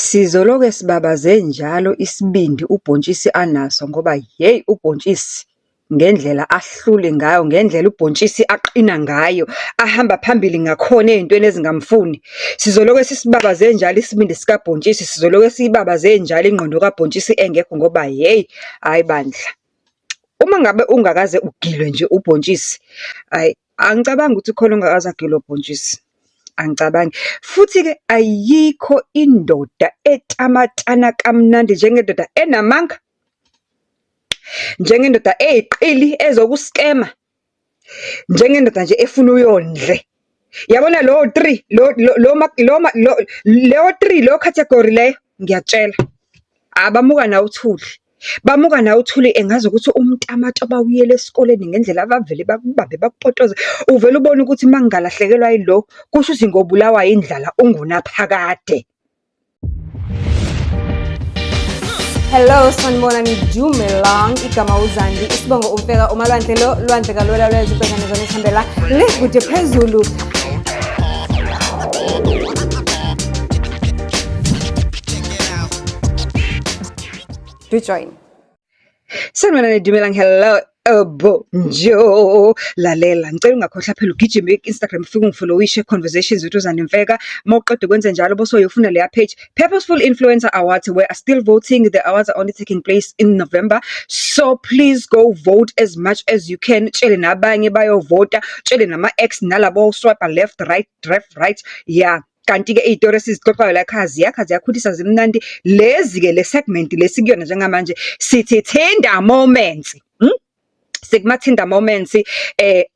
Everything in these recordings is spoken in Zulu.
Sizoloke sibabaze njalo isibindi ubhontshisi anaso ngoba hey ubhontshisi ngendlela ahlule ngayo, ngendlela ubhontshisi aqina ngayo, ahamba phambili ngakhona ey'ntweni ezingamfuni. Sizoloke sisibabaze njalo isibindi sikabhontshisi, sizoloke siyibabaze njalo ingqondo kabhontshisi engekho ngoba hey, hayi bandla. Uma ngabe ungakaze ugilwe nje ubhontshisi, hayi angicabangi ukuthi khona ongakaze agilwe ubhontshisi. Angicabangi. Futhi-ke ayikho indoda etamatana kamnandi njengendoda enamanga, njengendoda eyiqili ezokuskema, njengendoda nje efuna uyondle. Yabona lo 3, leyo 3, leyo category leyo, ngiyatshela. Abamuka nawe uthuli. Bamuka nawe uthuli engazi ukuthi umntamato bawuyele esikoleni ngendlela abavele bakubambe bakupotoze. Uvele ubone ukuthi mangalahlekelwa yilo, kusho ukuthi ngobulawa indlala ungunaphakade. Hello, sanibonani Dumelang, igama uZandi, isibongo umfeka umalwandle lo, lwandle kalwela lwezibhekane zona isihambela lekude phezulu. Do join. Sanibonani Dumelang, hello. Bonjour. Lalela, ngicela ungakhohlwa phela ugijime ku-Instagram ufike ungifollowishe conversations with uZandi Mfeka. Mawuqeda ukwenza njalo bese uyofuna leya page Purposeful Influencer Awards, we are still voting. The awards are only taking place in November, so please go vote as much as you can. Tshele nabanye bayovota, tshele nama-ex nalabo swipe left right, yeah. Kanti-ke iy'tori esizixoxayo la ekhaya ziyakhulisa zimnandi. Lezi-ke le segment lesikuyona njengamanje sithi Tender Moments. Sekumathinda moments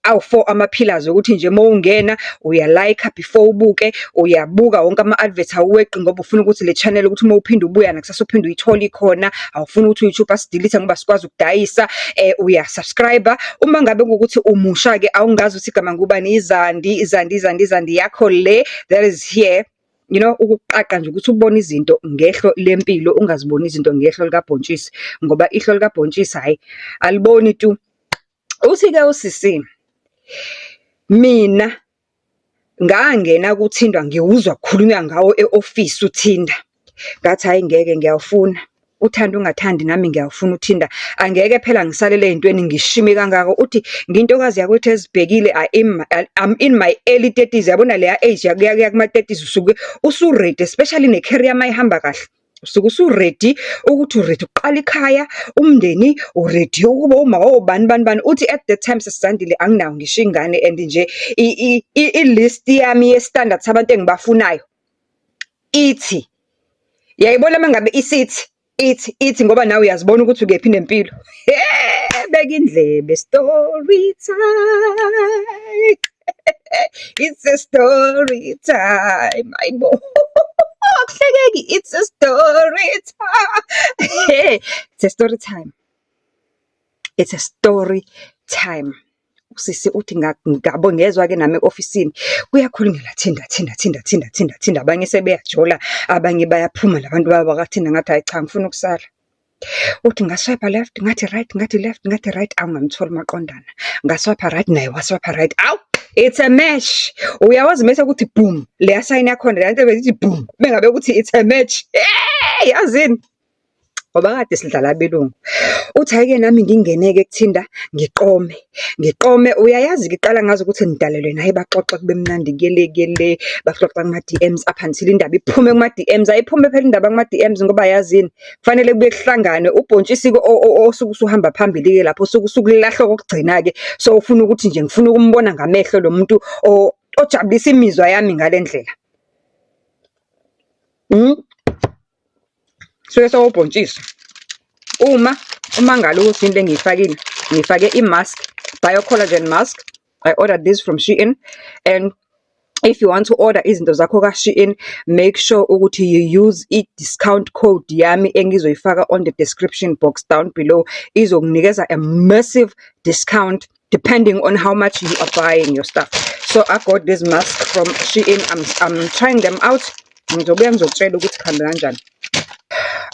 awu-4 ama-pillars ukuthi nje mawungena uyalike before ubuke, uyabuka wonke ama-advert awuweqi ngoba ufuna ukuthi le channel ukuthi mawuphinde ubuya nakusasa uphinde uyithole ikhona, awufuni ukuthi u-YouTube asidilithe ngoba sikwazi ukudayisa. Uyasubscribe uma ngabe kuwukuthi umusha-ke awungazi ukuthi igama ngubani, izandi yakho le that is here. You know, ukuqaqa nje ukuthi ubone izinto ngehlo lempilo, ungaziboni izinto ngehlo likabhontshisi ngoba ihlo likabhontshisi hayi aliboni tu. Uthi-ke usisi, mina ngangena kuThindwa ngiwuzwa kukhulunywa ngawo e-office uThinda. Ngathi hayi ngeke ngiyawufuna. Uthanda ungathandi nami ngiyawufuna uThinda. Angeke phela ngisalele ey'ntweni ngishime kangaka. Uthi ngintokazi yakwethu ezibhekile, I'm in my early 30s. Yabona leya age yakuya kuma-30s usuke usu-ready, especially ne-career mayihamba kahle. Usuke usu-ready ukuthi u-ready ukuqala ikhaya, umndeni, u-ready ukuba uma bani. Uthi at that time sesizandile anginawo ngisho ingane and nje i-list yami ye-standards abantu engibafunayo ithi, yayibona mangabe isithi ithi ngoba nawe uyazibona ukuthi ukephi nempilo. Beka indlebe, story time. It's a story time. Ayibo. Akuhlekeki, it's a story time. It's a story time. It's a story time. Usisi uthi ngabo ngezwa-ke nami e-ofisini kuyakhulunywa Thinda. Abanye sebeyajola, abanye bayaphuma labantu baba bakaThinda. Ngathi hayi cha, ngifuna ukusala. Uthi ngaswipe left, ngathi right, ngathi left, ngathi right, angamtholi maqondana. Ngaswipe right, naye waswipe right. Awu, it's a match. Uyawazi mase ukuthi boom, leya sign yakhona leya nto beyithi boom, bengabe ukuthi it's a match. Yazini ngoba kade sidlala abelungu. Uthi hayi-ke nami ngingeneke kuThinda ngiqome. Uyayazi-ke iqala ngazi ukuthi ngidalelwe naye baxoxa kube mnandi kuyele baxoxa kuma-DMs up until indaba iphume kuma-DMs. Ayiphume phela indaba kuma-DMs ngoba yazini kufanele kubuye kuhlangane ubhontshisi-ke osuke usuhamba phambili-ke lapho usuke usukulahla kokugcina-ke. So ufuna ukuthi nje ngifuna ukumbona ngamehlo lo muntu ojabulisa imizwa yami ngale ndlela. Suke sewubhontshisi. Uma ngalo ukuthi into engiyifakile, ngifake i-mask, bio-collagen mask. I ordered this from Shein, and if you want to order izinto zakho ka-Shein, make sure ukuthi you use i-discount code yami engizoyifaka on the description box down below. Izokunikeza a massive discount depending on how much you are buying your stuff. So I got this mask from Shein. I'm trying them out. Ngizobuya ngizokutshela ukuthi kuhambe kanjani.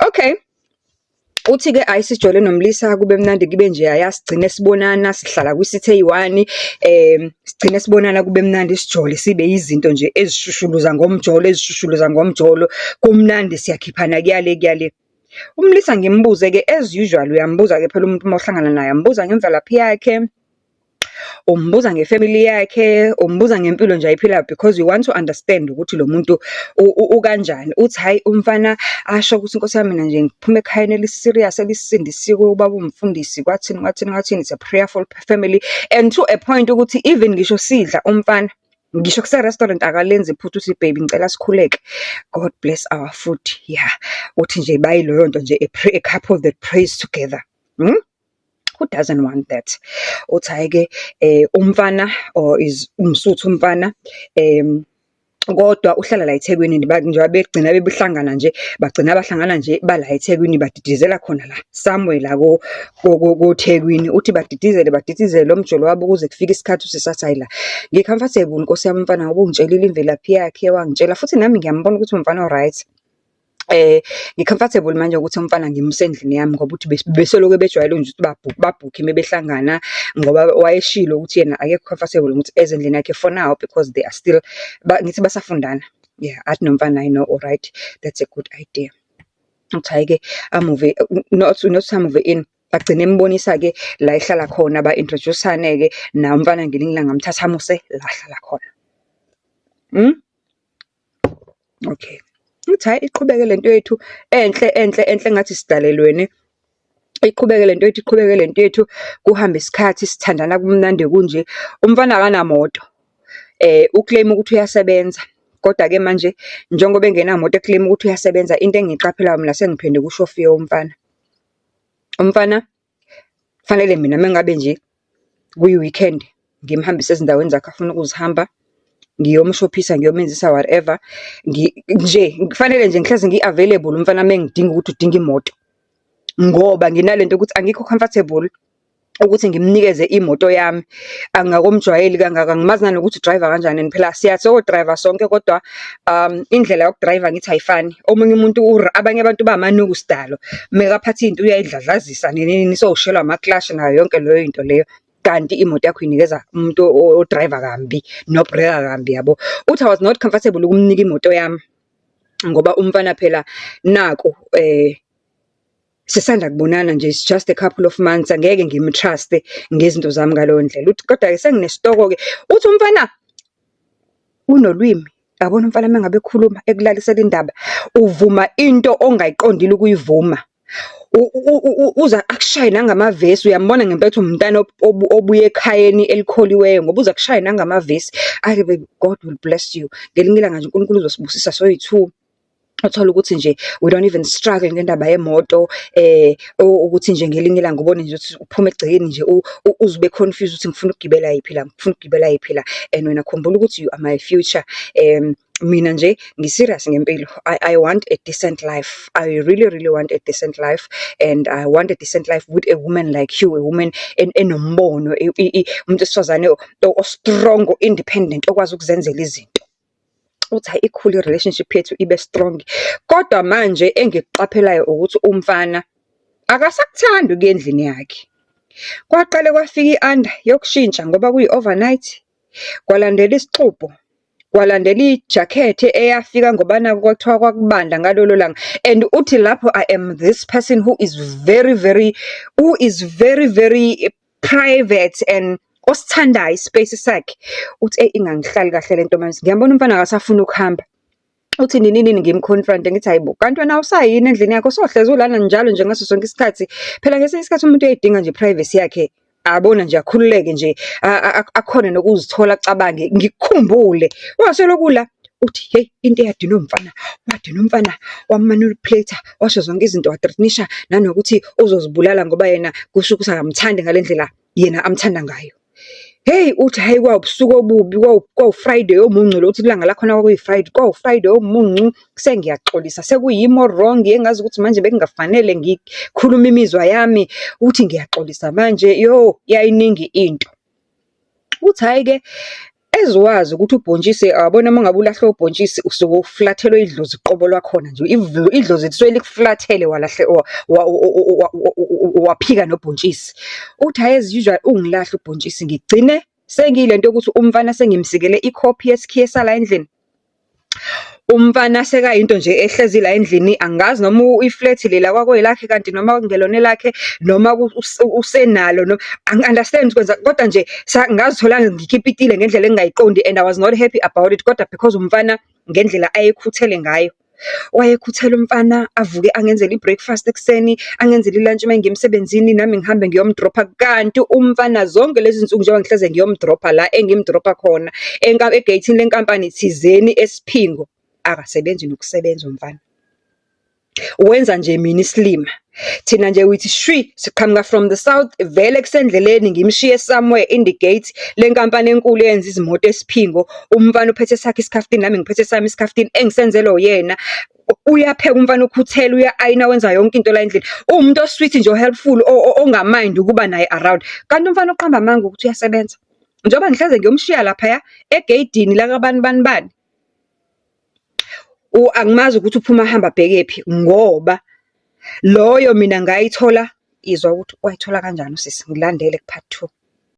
Okay. Uthi-ke ayisijole nomlisa kube mnandi kibe nje ayasigcine sibonana sihlala kwisithe eyi-1 sigcine sibonana kube mnandi sijole sibe izinto nje ezishushuluza ngomjolo kumnandi siyakhiphana kuyale. Umlisa ngimbuze-ke as usual uyambuza-ke phela umuntu uma uhlangana naye ambuza ngemvelaphi yakhe, umbuza ngefamily yakhe, umbuza ngempilo nje ayiphilayo because you want to understand ukuthi lo muntu ukanjani. Uthi hayi umfana asho ukuthi Nkosi yami mina nje ngiphuma ekhayeni eliserious elisindisiwe ubaba umfundisi kwathini. It's a prayerful family and to a point ukuthi even ngisho sidla umfana ngisho kuse-restaurant akalenzi iphutha uthi baby ngicela sikhuleke, God bless our food. Yeah, uthi nje bayiloyo nto nje a couple that prays together. Who doesn't want that? Uthi hayi-ke umfana or is umsuthu umfana kodwa uhlala la eThekwini njengoba begcina bebuhlangana nje bagcina bahlangana nje bala eThekwini badidizela khona la somewhere la koThekwini. Uthi badidizele lo mjolo wabo ukuze kufike isikhathi usisathi hayi la ngicomfortable Nkosi yami umfana ngoba ungitshelile imvelaphi yakhe wangitshela futhi nami ngiyambona ukuthi umfana alright. Ngicomfortable manje ukuthi umfana ngimuse endlini yami ngoba uthi besoloko bejwayele nje ukuthi babhukhe mebehlangana ngoba wayeshilo ukuthi yena akekho comfortable ukuthi ezendlini yakhe for now because they are still ngithi basafundana. Yeah, athi nomfana I know alright, that's a good idea. Uthi hayi-ke amuve not amuve in bagcine embonisa-ke la ehlala khona ba-introduce-ane-ke na umfana ngelinye ilanga ngamthatha amuse la ahlala khona. Okay. Uthi hayi iqhubeke lento yethu enhle ngathi sidalelwene. Iqhubeke lento yethu kuhamba isikhathi sithandana kumnandi kunje. Umfana akanamoto. Uclaim ukuthi uyasebenza. Kodwa-ke manje njengoba engenamoto eclaim ukuthi uyasebenza into engiyiqaphelayo mina sengiphinde kushofiye umfana. Umfana fanele mina mengabe nje kuyi-weekend ngimhambise ezindaweni zakhe afuna ukuzihamba. Ngiyomshophisa ngiyomenzisa whatever nje kufanele nje ngihlezi ngi-available umfana mengidinga ukuthi udinga imoto ngoba nginalento ukuthi angikho comfortable ukuthi ngimnikeze imoto yami angakomjwayeli kangaka. Ngimazi nanokuthi driver kanjani and phela siyathi driver sonke kodwa indlela yokudriver ngithi ayifani. Omunye umuntu abanye abantu bamanuku sidalo mekaphatha into uyayidladlazisa nini sowushelwa ama-clutch nayo yonke leyo into leyo. Kanti imoto yakho inikeza umuntu odriver kambi nobhreka kambi yabo. Uthi I was not comfortable ukumnika imoto yami ngoba umfana phela naku sisanda kubonana nje, it's just a couple of months, angeke ngimtruste ngezinto zami ngaloyo ndlela. Uthi kodwa-ke senginesitoko-ke. Uthi umfana unolwimi, yabona umfana mengabe ekhuluma ekulalisela indaba uvuma into ongayiqondile ukuyivuma. Uza akushaye nangamavesi, uyambona ngempethu umntana obuye ekhayeni elikholiweyo ngoba uza akushaye nangamavesi. God will bless you. Ngelinye ilanga nje uNkulunkulu uzosibusisa soyi-2. Uthola ukuthi nje we don't even struggle ngendaba yemoto ukuthi nje ngelinye ilanga ubone nje ukuthi uphuma egcekeni nje uzube confused ukuthi ngifuna ukugibela yiphi la and wena khumbula ukuthi you are my future. Mina nje ngiserious ngempilo. I want a decent life. I really want a decent life, and I want a decent life with a woman like you, a woman enombono, umuntu esifazane strong, independent, okwazi ukuzenzela izinto. Uthi ikhulu relationship yethu ibe strong. Kodwa manje engikuqaphelayo ukuthi umfana akasakuthandi ukuya endlini yakhe. Kwaqale kwafika i-under yokushintsha ngoba kuyi-overnight, kwalandela isixubo, kwalandela ijakhethi eyafika ngoba naku kwathiwa kwakubanda ngalolo langa. And uthi lapho I am this person who is very private and osithandayo ispace sakhe. Uthi ingangihlali kahle lento manje. Ngiyambona umfana akasafuna ukuhamba. Uthi nini ngimconfront ngithi hayibo kanti wena awusayini endlini yakho sohlezi ulana njalo nje ngaso sonke isikhathi. Phela ngesinye isikhathi umuntu uyayidinga nje privacy yakhe. Abona nje akhululeke nje akhona nokuzithola acabange ngikukhumbule. Waselokula uthi hey into eyadina umfana, wadina umfana wamanipulator, washo zonke izinto wathreatenisha nanokuthi uzozibulala ngoba yena kusho ukuthi akamthandi ngalendlela yena amthanda ngayo. Hey uthi hayi kwawubusuku obubi, kwawu-Friday omuncu lo, uthi ilanga lakhona kwakuyi-Friday, kwawu-Friday omuncu, sengiyaxolisa sekuyimo wrong engazi ukuthi manje bekungafanele ngikhuluma imizwa yami. Uthi ngiyaxolisa manje yayiningi into. Uthi hayi-ke eziwazi ukuthi ubhontshisi awabona uma ngabe ulahle ubhontshisi usuke uflathelwe idlozi qobo lwakhona nje. Idlozi lisuke likuflathele waphika nobhontshisi. Uthi hhayi as usual ungilahla ubhontshisi ngigcine sengiyilento yokuthi umfana sengimsikele ikhophi yesikhiye sala endlini. Umfana sekayinto nje ehlezi la endlini, angazi noma iflethi lela kwakwelakhe kanti noma kungelona elakhe noma usenalo noma angi-understand kwenza, kodwa nje ngazithola ngikhipha itile ngendlela engingayiqondi and I was not happy about it, kodwa because umfana ngendlela ayekhuthele ngayo. Wayekhuthele umfana avuke angenzele i-breakfast ekuseni, angenzele i-lunch uma ngiyemsebenzini nami ngihambe ngiyomdropha, kanti umfana zonke lezi nsuku njengoba ngihleze ngiyomdropha la engimdropha khona egeyithini lenkampani thizeni eSiphingo, akasebenzi nokusebenza umfana. Wenza nje mina isilima. Thina nje withi shwi siqhamuka from the south vele kusendleleni ngimshiye somewhere in the gate lenkampani enkulu eyenza izimoto eSiphingo. Umfana uphethe sakhe isikhaftini nami ngiphethe sami isikhaftini engisenzelo yena. Uyapheka umfana ukhuthela, uya-ayina, wenza yonke into la endlini. Uwumuntu osweet nje helpful ongamind ukuba naye around. Kanti umfana uqamba amanga ukuthi uyasebenza. Njengoba ngihleze ngiyomshiya lapha egeyidini la kabani. Angimazi ukuthi uphuma ahamba abhekephi ngoba loyo mina ngayithola, izwa ukuthi wayithola kanjani usisi, ngilandele ku-part 2.